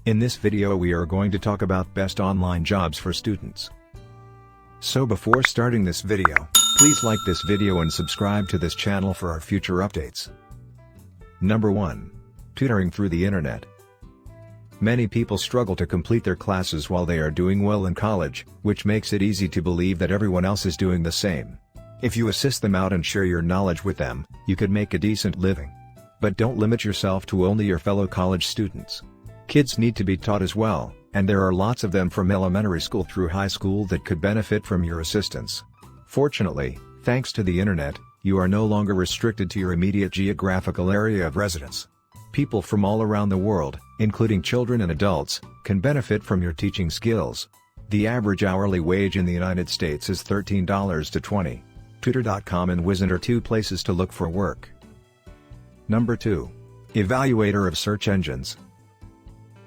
In this video we are going to talk about best online jobs for students. So before starting this video, please like this video and subscribe to this channel for our future updates. Number 1. Tutoring through the internet. Many people struggle to complete their classes while they are doing well in college, which makes it easy to believe that everyone else is doing the same. If you assist them out and share your knowledge with them, you could make a decent living. But don't limit yourself to only your fellow college students. Kids need to be taught as well, and there are lots of them from elementary school through high school that could benefit from your assistance. Fortunately, thanks to the internet, you are no longer restricted to your immediate geographical area of residence. People from all around the world, including children and adults, can benefit from your teaching skills. The average hourly wage in the United States is $13 to $20. Tutor.com and Wizard are two places to look for work. Number 2. Evaluator of search engines.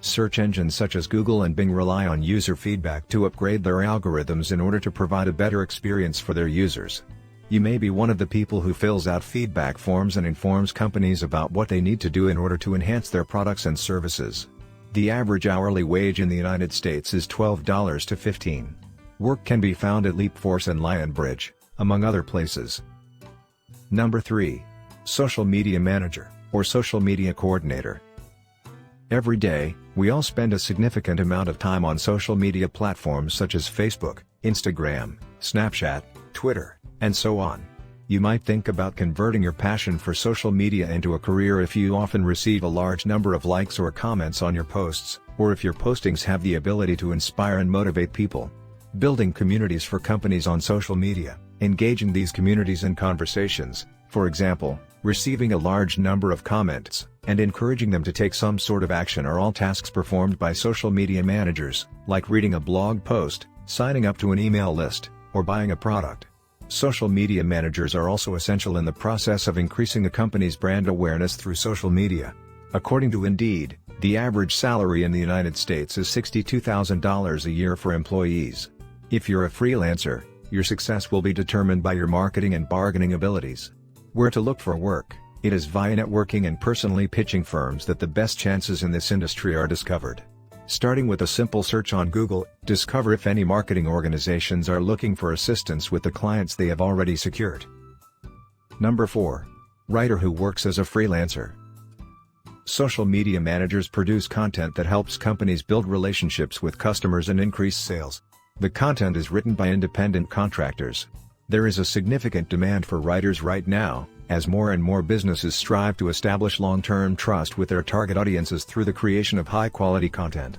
Search engines such as Google and Bing rely on user feedback to upgrade their algorithms in order to provide a better experience for their users. You may be one of the people who fills out feedback forms and informs companies about what they need to do in order to enhance their products and services. The average hourly wage in the United States is $12 to $15. Work can be found at Leapforce and Lionbridge, among other places. Number 3. Social Media Manager, or Social Media Coordinator. Every day, we all spend a significant amount of time on social media platforms such as Facebook, Instagram, Snapchat, Twitter, and so on. You might think about converting your passion for social media into a career if you often receive a large number of likes or comments on your posts, or if your postings have the ability to inspire and motivate people. Building communities for companies on social media, engaging these communities in conversations, for example, receiving a large number of comments, and encouraging them to take some sort of action are all tasks performed by social media managers, like reading a blog post, signing up to an email list, or buying a product. Social media managers are also essential in the process of increasing a company's brand awareness through social media. According to Indeed, the average salary in the United States is $62,000 a year for employees. If you're a freelancer, your success will be determined by your marketing and bargaining abilities. Where to look for work? It is via networking and personally pitching firms that the best chances in this industry are discovered. Starting with a simple search on Google, discover if any marketing organizations are looking for assistance with the clients they have already secured. Number 4. Writer who works as a freelancer. Social media managers produce content that helps companies build relationships with customers and increase sales. The content is written by independent contractors. There is a significant demand for writers right now, as more and more businesses strive to establish long-term trust with their target audiences through the creation of high-quality content.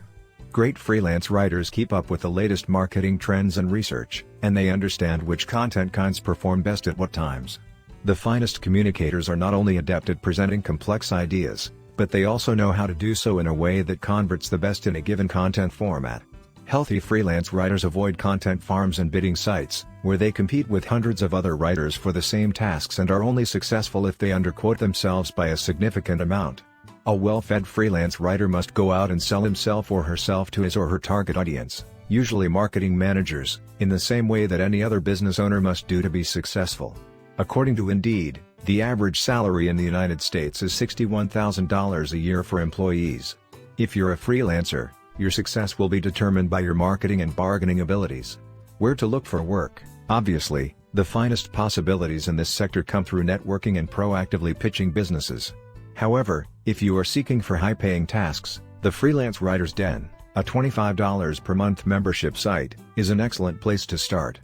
Great freelance writers keep up with the latest marketing trends and research, and they understand which content kinds perform best at what times. The finest communicators are not only adept at presenting complex ideas, but they also know how to do so in a way that converts the best in a given content format. Healthy freelance writers avoid content farms and bidding sites, where they compete with hundreds of other writers for the same tasks and are only successful if they underquote themselves by a significant amount. A well-fed freelance writer must go out and sell himself or herself to his or her target audience, usually marketing managers, in the same way that any other business owner must do to be successful. According to Indeed, the average salary in the United States is $61,000 a year for employees. If you're a freelancer, your success will be determined by your marketing and bargaining abilities. Where to look for work? Obviously, the finest possibilities in this sector come through networking and proactively pitching businesses. However, if you are seeking for high-paying tasks, the Freelance Writer's Den, a $25 per month membership site, is an excellent place to start.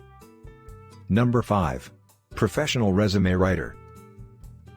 Number 5. Professional Resume Writer.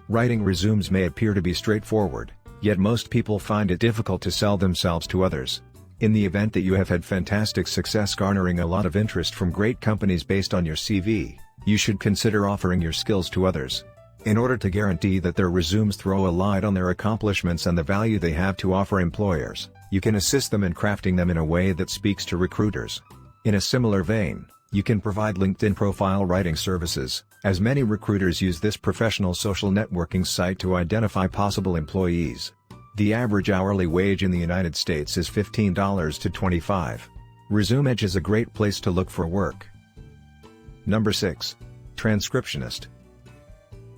Writing resumes may appear to be straightforward, yet most people find it difficult to sell themselves to others. In the event that you have had fantastic success garnering a lot of interest from great companies based on your CV, you should consider offering your skills to others. In order to guarantee that their resumes throw a light on their accomplishments and the value they have to offer employers, you can assist them in crafting them in a way that speaks to recruiters. In a similar vein, you can provide LinkedIn profile writing services, as many recruiters use this professional social networking site to identify possible employees. The average hourly wage in the United States is $15 to $25. ResumeEdge is a great place to look for work. Number 6. Transcriptionist.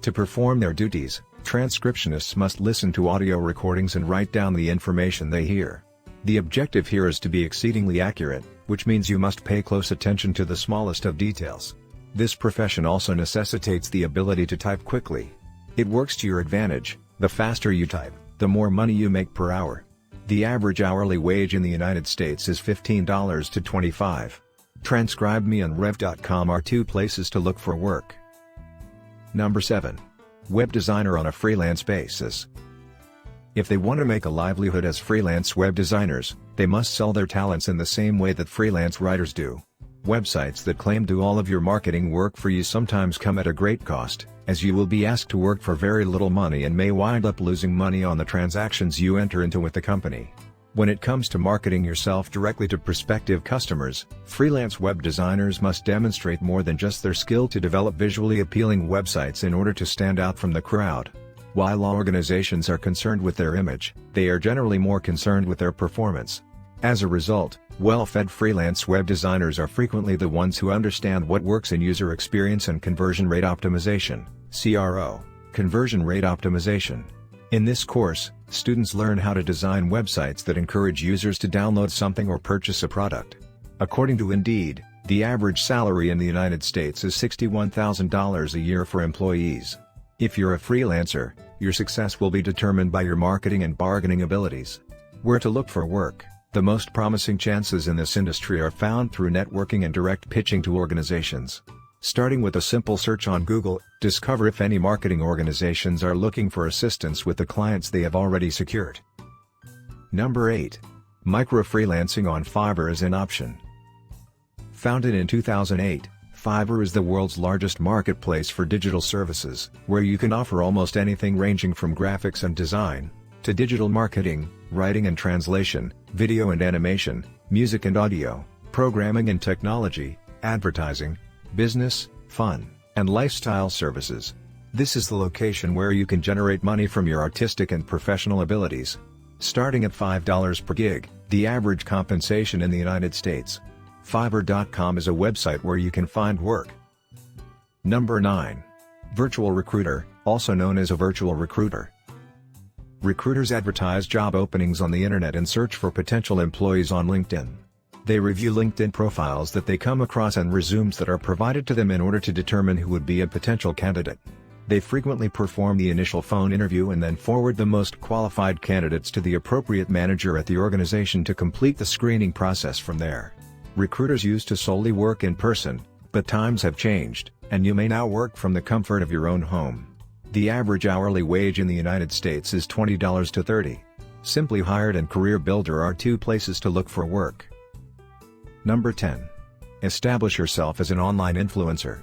To perform their duties, transcriptionists must listen to audio recordings and write down the information they hear. The objective here is to be exceedingly accurate, which means you must pay close attention to the smallest of details. This profession also necessitates the ability to type quickly. It works to your advantage. The faster you type, the more money you make per hour. The average hourly wage in the United States is $15 to $25. TranscribeMe and Rev.com are two places to look for work. Number 7. Web designer on a freelance basis. If they want to make a livelihood as freelance web designers, they must sell their talents in the same way that freelance writers do. Websites that claim to do all of your marketing work for you sometimes come at a great cost, as you will be asked to work for very little money and may wind up losing money on the transactions you enter into with the company. When it comes to marketing yourself directly to prospective customers, freelance web designers must demonstrate more than just their skill to develop visually appealing websites in order to stand out from the crowd. While organizations are concerned with their image, they are generally more concerned with their performance. As a result, well-fed freelance web designers are frequently the ones who understand what works in user experience and conversion rate optimization, CRO, conversion rate optimization. In this course, students learn how to design websites that encourage users to download something or purchase a product. According to Indeed, the average salary in the United States is $61,000 a year for employees. If you're a freelancer, your success will be determined by your marketing and bargaining abilities. Where to look for work? The most promising chances in this industry are found through networking and direct pitching to organizations. Starting with a simple search on Google, discover if any marketing organizations are looking for assistance with the clients they have already secured. Number 8. Micro-freelancing on Fiverr is an option. Founded in 2008, Fiverr is the world's largest marketplace for digital services, where you can offer almost anything ranging from graphics and design, to digital marketing, writing and translation, video and animation, music and audio, programming and technology, advertising, business, fun, and lifestyle services. This is the location where you can generate money from your artistic and professional abilities. Starting at $5 per gig, the average compensation in the United States. Fiverr.com is a website where you can find work. Number 9. Virtual recruiter, also known as a virtual recruiter. Recruiters advertise job openings on the internet and search for potential employees on LinkedIn. They review LinkedIn profiles that they come across and resumes that are provided to them in order to determine who would be a potential candidate. They frequently perform the initial phone interview and then forward the most qualified candidates to the appropriate manager at the organization to complete the screening process from there. Recruiters used to solely work in person, but times have changed, and you may now work from the comfort of your own home. The average hourly wage in the United States is $20 to $30. Simply Hired and Career Builder are two places to look for work. Number 10. Establish yourself as an online influencer.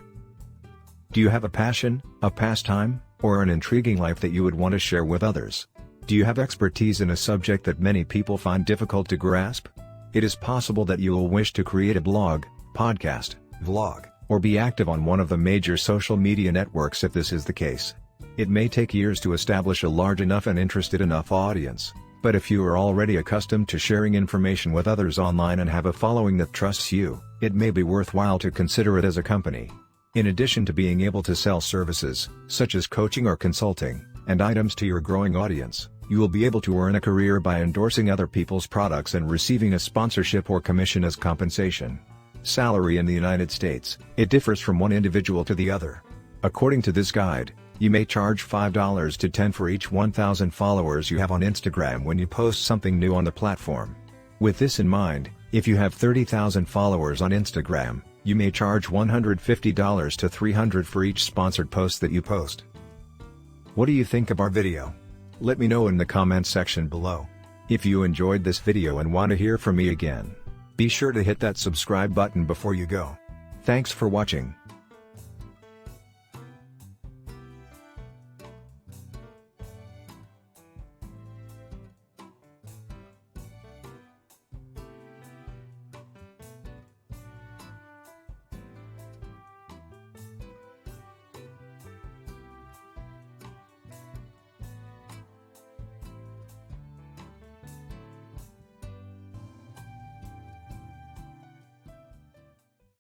Do you have a passion, a pastime, or an intriguing life that you would want to share with others? Do you have expertise in a subject that many people find difficult to grasp? It is possible that you will wish to create a blog, podcast, vlog, or be active on one of the major social media networks if this is the case. It may take years to establish a large enough and interested enough audience, but if you are already accustomed to sharing information with others online and have a following that trusts you, it may be worthwhile to consider it as a company. In addition to being able to sell services, such as coaching or consulting, and items to your growing audience, you will be able to earn a career by endorsing other people's products and receiving a sponsorship or commission as compensation. Salary in the United States, it differs from one individual to the other. According to this guide, you may charge $5 to $10 for each 1,000 followers you have on Instagram when you post something new on the platform. With this in mind, if you have 30,000 followers on Instagram, you may charge $150 to $300 for each sponsored post that you post. What do you think of our video? Let me know in the comments section below. If you enjoyed this video and want to hear from me again, be sure to hit that subscribe button before you go. Thanks for watching.